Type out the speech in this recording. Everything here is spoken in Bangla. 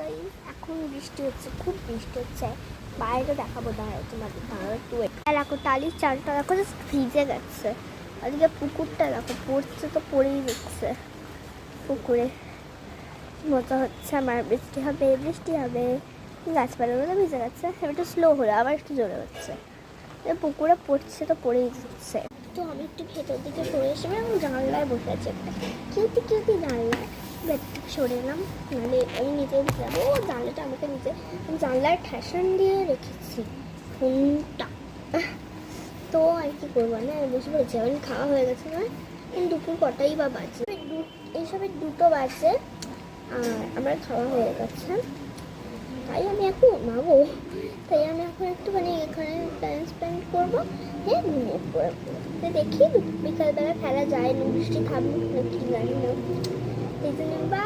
গাইস এখন বৃষ্টি হচ্ছে, খুব বৃষ্টি হচ্ছে। বাইরে দেখাবো, দাঁড়াও তোমাদের, দাঁড়াও একটু। দেখো টালির চালটা দেখো জাস্ট ভিজে গেছে। ওদিকে পুকুরটা দেখো পড়ছে, তো পড়েই দিচ্ছে পুকুরে। মজা হচ্ছে আমার, বৃষ্টি হবে বৃষ্টি হবে। গাছপালাগুলো ভিজে গেছে, একটু স্লো হলো, আবার একটু জোরে হচ্ছে। পুকুরে পড়ছে তো পড়েই দিচ্ছে। তো আমি একটু ভেতর দিকে সরে এসে এবং জানলায় বসে আছি একটা কেউটি জানলায়। ব্যাগটা সরে এলাম, নাহলে আমি নিচে উঠে যাবো। ও জানলাটা আমাকে নিচে জানলার ঠেসান দিয়ে রেখেছি ফোনটা। তো আর কি করবো না, আমি বসে পড়েছি। আমি খাওয়া হয়ে গেছে না, দুপুর কটাই বা বাজে, এইসবের 2টো বাজে। আর আমার খাওয়া হয়ে গেছে, তাই আমি এখন ঘুমাবো। তাই আমি এখন একটুখানি এখানে টাইম স্পেন্ড করবো, হ্যাঁ ঘুমিয়ে পড়বো। দেখি বিকালবেলা খেলা যায় না, বৃষ্টি থামুক না কি জানি না। এই জন্য বা